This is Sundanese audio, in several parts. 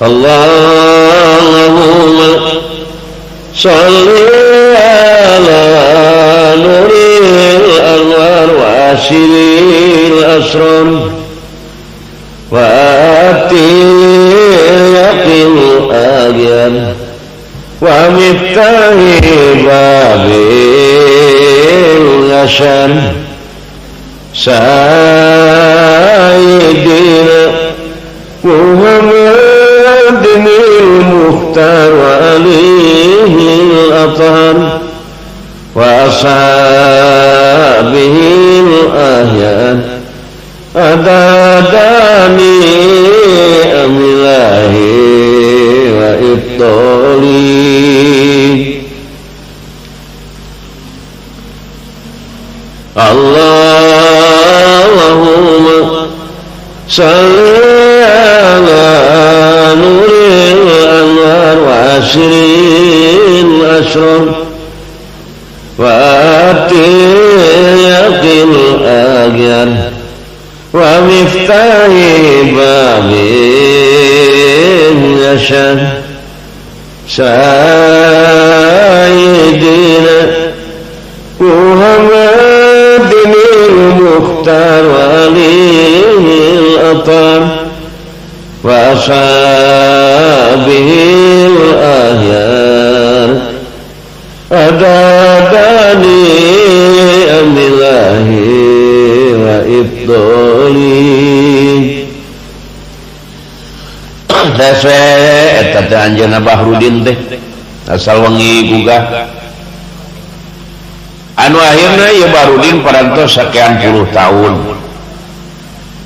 Allahumma sholli ala nuril anwar wa asiril asrar wa atil yaqil agyan wa miftahi babil yashan sayyidina Muhammadinil muhtar wa alihil athar wa ashabihil ahyan adadani amilahi wa ibtali Allahumma salli ala nuril anwar wa asril asrar wa atil yaqil agyar wa miftahi babil yashan sayyidina Muhammadinil muhtar wa alihil athar wa ashabihil ahyar adadani amilahi wa ibdoli dese eta teh anjeunna Bahrudin teh asal wengi gugah anu akhirna ieu Bahrudin parantos sakean puluh tahun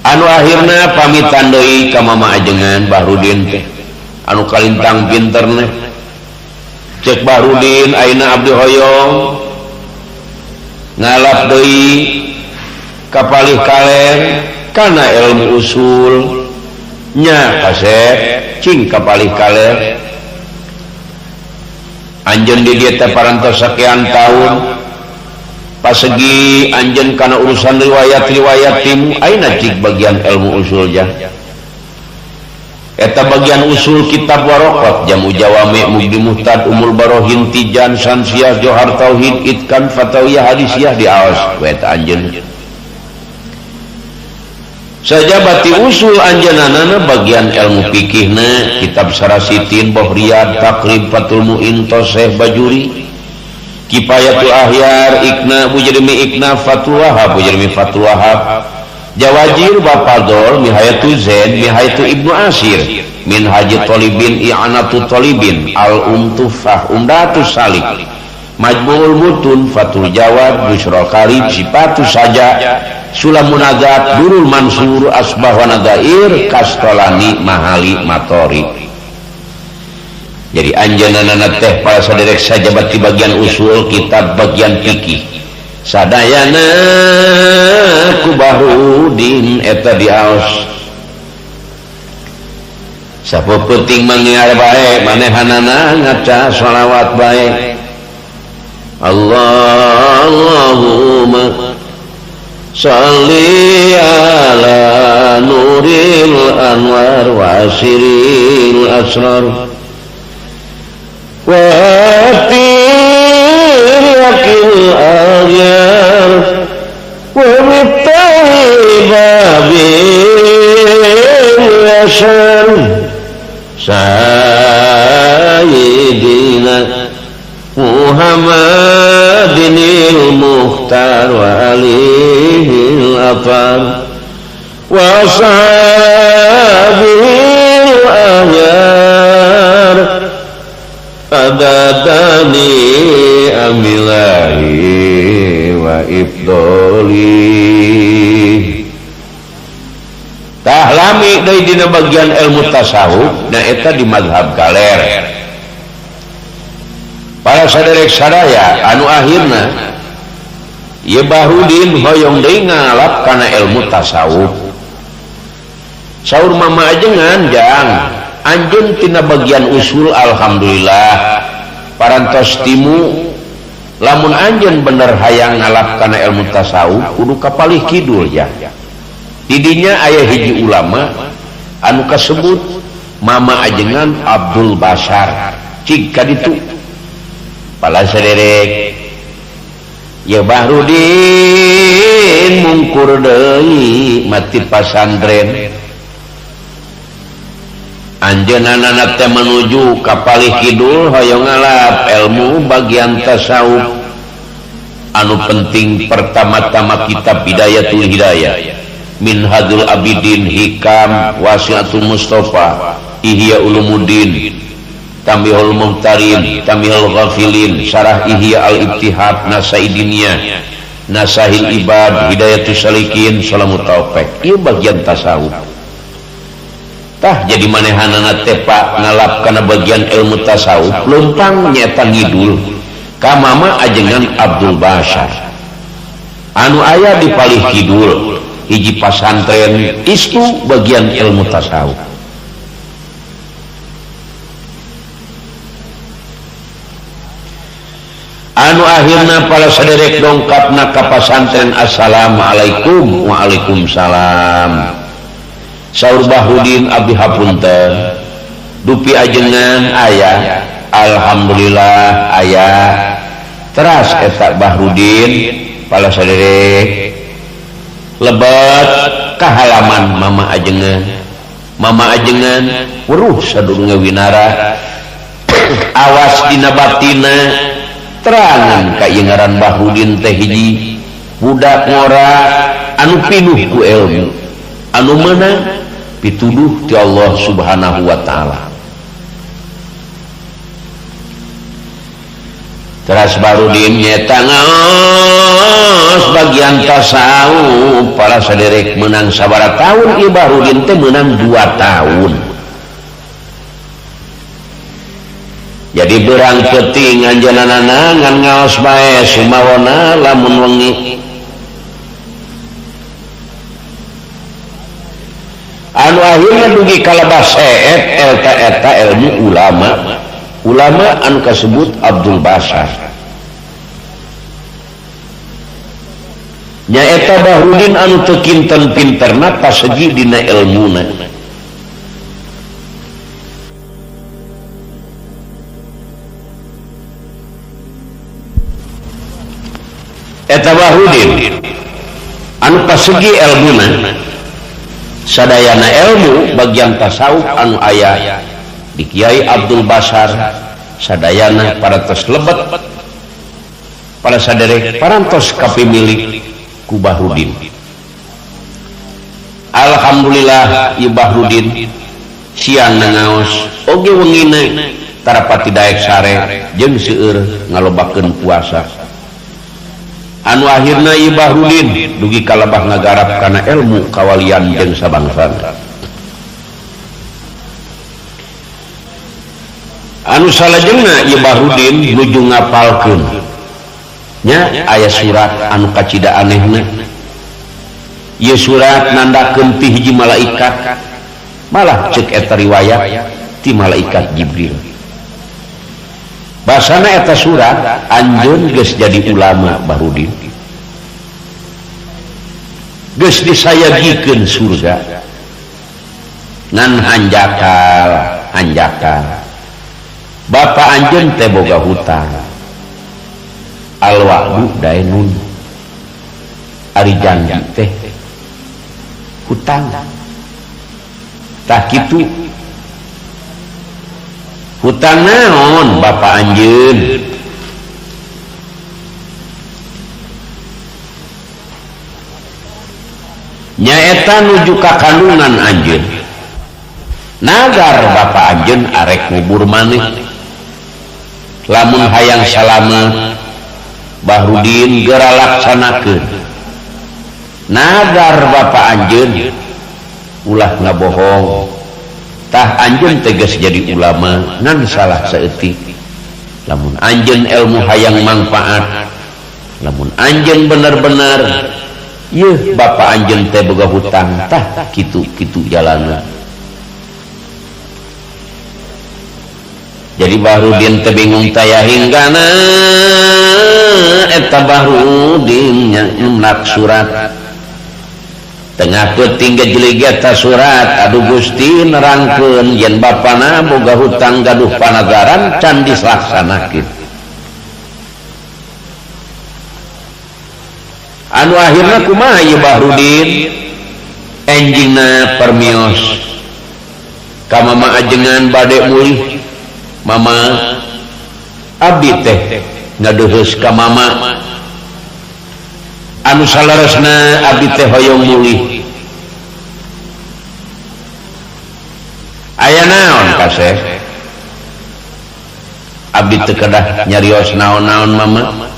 anu akhirna pamitan deui ka mama ajengan Bahrudin teh anu kalintang pinterne cek Bahrudin ayeuna abdi hoyong ngalap deui ka palih kalen kana ilmu usul nya kasep cing ka palih kalen anjeun di dieu teh parantos sakean taun pasegi anjeun kana urusan riwayat-riwayat timu ayeuna cik bagian ilmu usul jah eta bagian usul kitab Waraqat Jamu Jawami Mugdi Muhtad Umul Barohin Tijan Sansiyah Johar Tauhid Itkan Fatawiyah Hadisiyah di aos ku eta anjeun sajabati usul anjeunana bagian ilmu fikihna kitab Sarasitin Bohriyad Taqrib Fathul Muin Toseh Bajuri Kifayatul Ahyar Ikna Bujermi Ikna Fathul Wahab Bujermi Fathul Wahab Jawajir Bapadol Mihayatul Zain Mihayatul Ibnu Asir Minhaji Tolibin I'anatul Tolibin Al-Umtufah Umdatus Salik Majmu'ul Mutun Fathul Jawad Bushrul Karib Sipatus Saja Sulam Munagat Durul Mansur Asbah wa Nadair Kastolani Mahali Matori. Jadi anjeunna teh para saderek sajabat di bagian usul kitab bagian fikih sadayana ku Bahrudin eta diaos sapeuting mangiar bae manehanana ngaca shalawat bae Allahumma sholli ala nuril anwar wa asiril asrar wa atil agyar wa miftahi babil yashan sayyidina Muhammadinil muhtar wa alihil athar wa ashabihil ahyar adadani amilahi wa ibdoli tahlami dari dina bagian ilmu tasawuf na eta di mazhab galer para saderek sadaya anu akhirna ieu Bahrudin hoyong deui ngalap kana ilmu tasawuf saur mama ajengan jang anjeun tina bagian usul alhamdulillah parantos timu lamun anjeun bener hayang ngalap kana ilmu tasawuf kudu kapalih kidul ya didinya aya hiji ulama anu kasebut mama ajengan Abdul Bashar cik kaditu pala saderek ya Bahrudin mungkur deui mati pasantren anjeunna teh menuju ka palih kidul hoyong ngalap ilmu bagian tasawuf anu penting pertama-tama kitab Bidayatul Hidayah Minhajul Abidin Hikam Wasiatul Mustafa Ihya Ulumuddin Tamihul Muhtarin Tamihul Ghafilin Syarah Ihya Al-Ibtihad Nasaidiniyah Nasahil Ibad Hidayatus Salikin Salamut Taufik ieu bagian tasawuf tah jadi manehanana tepa ngalap kana bagian ilmu tasawuf lempang nyata ngidul ka mama ajengan Abdul Bashar anu aya di palih kidul hiji pasantren istu bagian ilmu tasawuf anu akhirna para saderek dongkapna ka pasantren assalamualaikum waalaikumsalam saur Bahrudin abdi hapunten dupi ajengan aya alhamdulillah aya teras eta Bahrudin pala saderek lebat ka halaman mama ajengan weruh sadurunge winara awas dina batina terangan ka ieu ngaran Bahrudin teh hiji budak ngora anu pinuh ku ilmu anu meunang pituduh ti Allah Subhanahu wa taala teras Bahrudin nyeta ngaos bagian tasawuf para saderek menang sabaraha taun ieu Bahrudin teh menang 2 tahun jadi berang peuting anjeunna ngan ngaos bae sumawana lamun wengi anu akhirnya dugi kalabah seet eta ilmu ulama anu kasebut Abdul Bashar nyaeta Bahrudin anu teu kinten pinterna pasegi dina ilmuna eta Bahrudin anu pasegi ilmuna sadayana ilmu bagian tasawuf anu aya di Kiai Abdul Bashar sadayana parantos lebet para saderek parantos kapimilik ku Bahrudin alhamdulillah ieu Bahrudin siang ngaos oge wengina tarapati daek sare jeung seueur ngalobakeun puasa anu akhirna ieu Bahrudin dugi kalabah ngagarap kana ilmu kawalian jeung sabangsana anu salajengna ieu Bahrudin nuju ngapalkeun nya aya surat anu kacida anehna ieu surat nandakeun ti hiji malaikat malah ceuk eta riwayat ti malaikat Jibril basana eta surat anjeun geus jadi ulama Bahrudin geus disayagikeun surga ngan hanjakal bapa anjeun teh boga hutang al-wa'du dainun ari janji teh hutang tah kitu hutang naon bapa anjeun nyaeta nuju ka kandungan anjeun nagar bapa anjeun arek ngubur maneh lamun hayang salamet Bahrudin geura laksanakeun nagar bapa anjeun ulah ngabohong tah anjeun tegas jadi ulama ngan salah saeutik lamun anjeun ilmu hayang manfaat lamun anjeun bener-bener yeuh bapa anjeun teh boga hutang tah kitu jalanna jadi Bahrudin teh bingung taya hinggana eta Bahrudin nyak surat tengah peuting gejligeta surat aduh Gusti nerangkeun yen bapana boga hutang gaduh panagaran can dilaksanakeun anu akhirna kumaha ieu Bahrudin enjingna permios ka mama ajengan bade mulih mama abdi teh ngadeheus ka mama anu salaresna abdi teh hoyong mulih aya naon kaseh abdi teu kedah nyarios naon-naon mama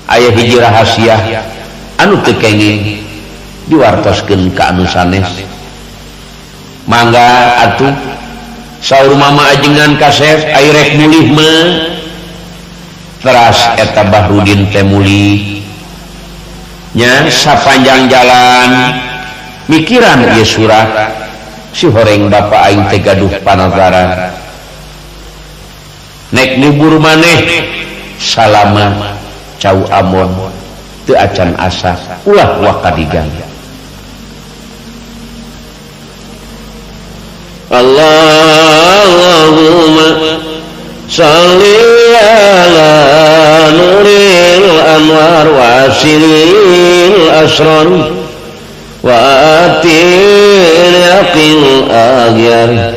aya hiji rahasia anu teu kenging diwartoskeun ka anu sanes mangga atuh saur mama ajengan kasep ai rek mulih mah teras eta Bahrudin teh mulih nya sapanjang jalan mikiran ieu surat si horeng bapa aing teh gaduh panagaran nek nubur maneh salama cau amon teu acan asa ulah wakadigan Allahumma salli ala nuril anwar wasilil asrar wa atil yaqil aghyar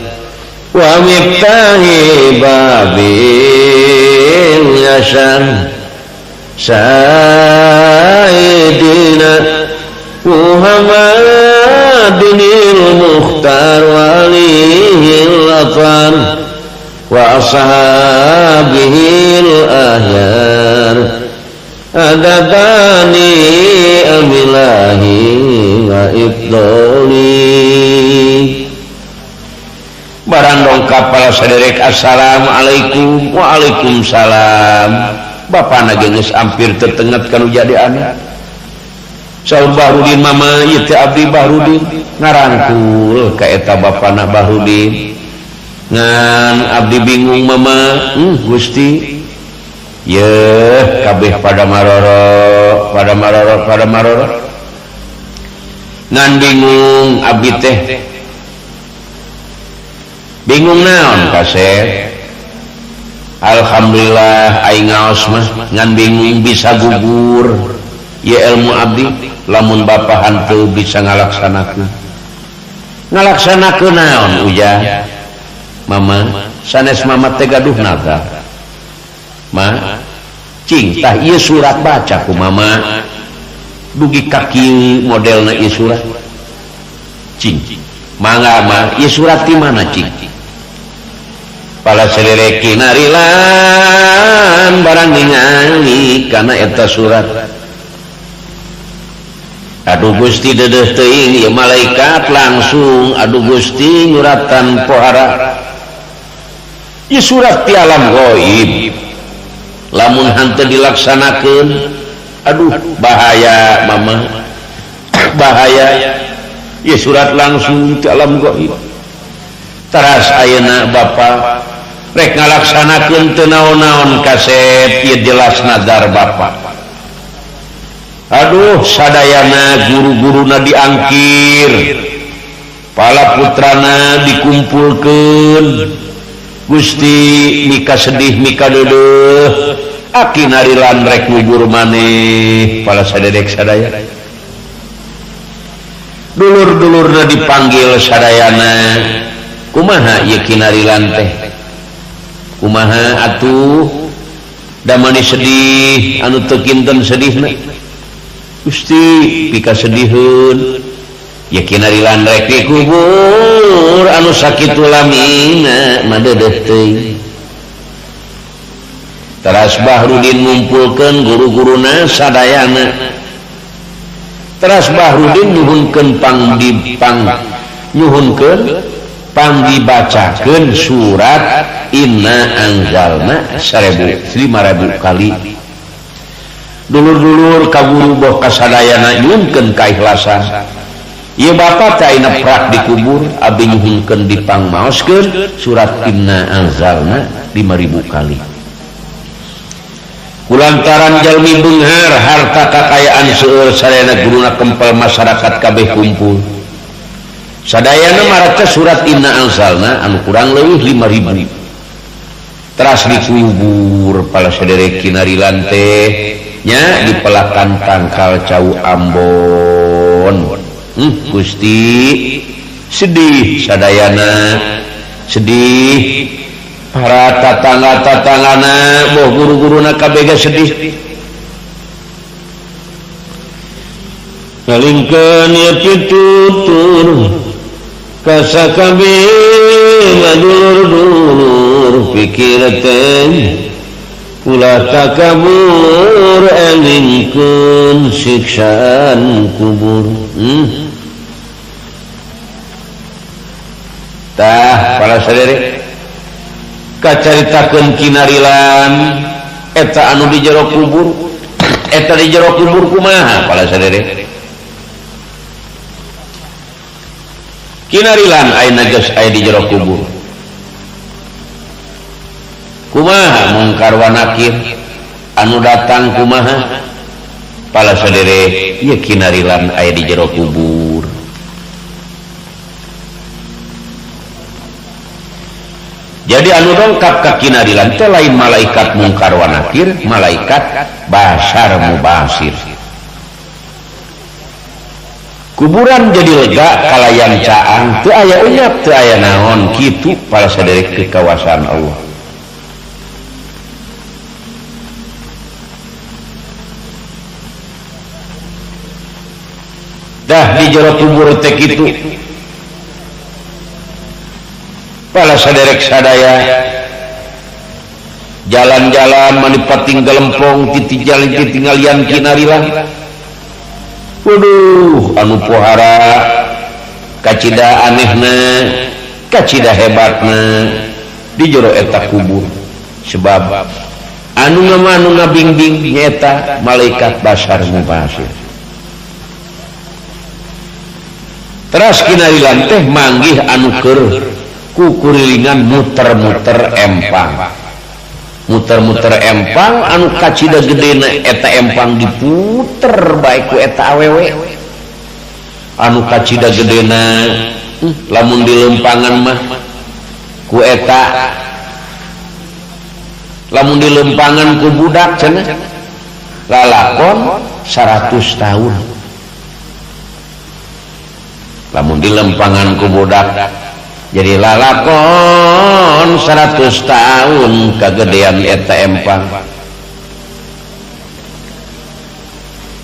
wa miftahi babil yasar sayyidina Muhammadinil Mukhtar walihil athar wa ashabihil ahyar adabani amilahi wa ibdoli barang dongkap para saderek assalamualaikum waalaikumsalam bapana geus ampir tetenget kanu jadi anak saur Bahrudin mama ieu teh abdi Bahrudin ngarangkul ka eta bapana Bahrudin ngan abdi bingung mama Gusti yeuh kabeh pada maroro ngan bingung abdi teh bingung naon kasep alhamdulillah aing ngaos mah ngan bingung bisa gugur ye ilmu abdi lamun bapa hanteu bisa ngalaksanakeun naon ujah mama sanes mama teh gaduh naga ma cing tah ieu surat baca ku mama dugi kaki modelna ieu surat cing mangga ma ieu surat di mana cing pala sadereki narilan barang ningali kana eta surat aduh Gusti dedeh teuing ieu malaikat langsung aduh Gusti nyuratan pohara ieu surat ti alam ghaib lamun hanteu dilaksanakeun aduh bahaya mama bahaya ieu surat langsung ti alam ghaib teras ayeuna bapa rek ngalaksanakeun teu naon-naon kasep ieu jelas nadar bapa aduh sadayana guru-guruna diangkir pala putrana dikumpulkeun Gusti mika sedih mika deudeuh aki narilan rek ngubur maneh pala sadedek sadaya dulur-dulurna dipanggil sadayana kumaha ieu kinarilan teh kumaha atuh da mani sedih anu teu kinten sedihna Gusti pika sedihun ya kinarilan rek dikubur anu sakitu lamina madedeh teuing teras Bahrudin ngumpulkeun guru-guruna sadayana teras Bahrudin nyuhunkeun pangdibacakeun surat inna anzalna 1000 kali dulur-dulur kaguru boh kasadayana nyuhunkeun kaikhlasan ieu bapa teh ayeuna prak dikubur abdi nyuhunkeun dipangmaoskeun surat inna anzalna 5000 kali kulantaran jalmi beunghar harta kakayaan seueur sarena guruna kempel masyarakat kabeh kumpul sadayana maraca surat inna anzalna anu kurang leuwih 5.000 teras dikubur pala sadere kinarilan teh nya dipelakan tangkal cau Ambon. Gusti sedih sadayana sedih para tatangga-tatanggana boh guru-guruna kabeh sedih ngalingkeun ieu pitutur ka sakabeh madulur-dulur pikir teh ulah takabur elingkeun siksaan kubur. Tah para sadere kacaritakeun kinarilan eta anu di jero kubur eta di jero kubur kumaha para sadere kinarilan ayeuna geus aya di jero kubur kumaha mungkar wa nakir anu datang kumaha para sadere ieu kinarilan aya di jero kubur. Jadi anu dongkap ka kinarilan teh lain malaikat mungkar wa nakir, malaikat basyar mubasir. Kuburan jadi lega kalayan caang teu aya enyap teu aya naon kitu para sadere kekawasan Allah. Dah di jero kubur teh kitu pala saderek sadaya jalan-jalan manipating gelempong titinggalian kinarilan waduh anu pohara kacida anehna kacida hebatna di jero eta kubur sebab anu ngabingbing nyata malaikat basyar mubasir. Teras kinarilan teh manggih anu keur kukurilingan muter-muter empang anu kacida gedena eta empang diputer baik ku eta awewe anu kacida gedena lamun dilempangan mah ku eta lamun dilempangan ku budak cenah lalakon 100 tahun lamun dilempangan ku budak jadi lalakon 100 tahun kagedean eta empang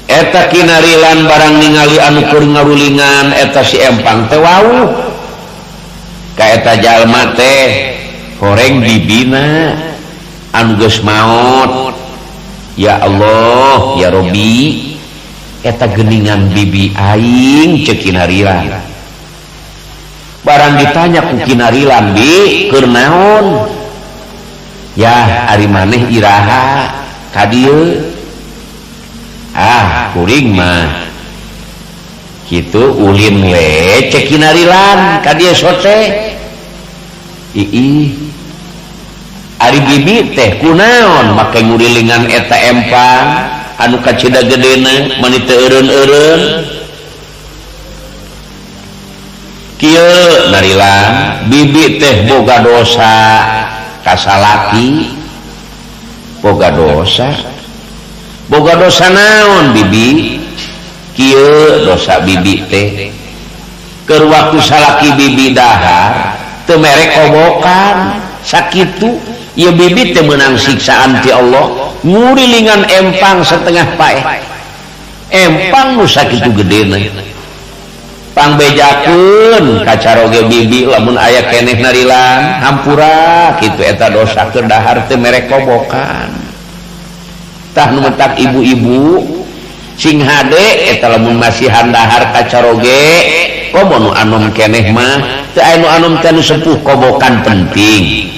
eta kinarilan barang ningali anu keur ngarulingan eta si empang teh wau ka eta jalma teh horeng bibina anu geus maot ya Allah ya Robbi eta geuningan bibi aing ceuk kinarilan barang ditanya ku kinarilan bi keur naon ya ari maneh iraha ka dieu kuring mah kitu ulin we cek kinarilan ka dieu sote ii ari bibi teh kunaon make ngurilingan eta empang anu kacida gedena mani teu eureun-eureun kieu narilan bibi teh boga dosa kasalaki boga dosa naon bibi kieu dosa bibi teh keur waktu salaki bibi dahar teu mere kobokan sakitu ieu bibi teh meunang siksaan ti Allah ngurilingan empang setengah paeh empang nu sakitu gedena pangbejakeun kacaroge bibi lamun aya keneh narilan hampura kitu eta dosa keur dahar teu mere kobokan tah nu mentak ibu-ibu sing hade eta lamun masihan dahar kacaroge komo nu anom keneh mah teu aya nu anom teh nu sepuh kobokan penting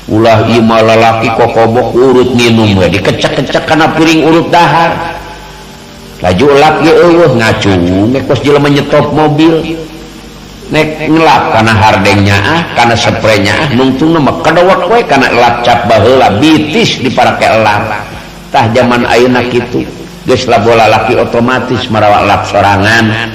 ulah ieu mah lalaki kok kobok urut minum we dikecek-kecek kana piring urut dahar laju elak ge eueuh ngacung nek kos jelema nyetop mobil nek ngelap kana hardengnya kana spraynya nungtungna mah kadawak we kana elap cap baheula bitis diparake elap tah zaman ayeuna kitu geus bola laki otomatis marawak lap sorangan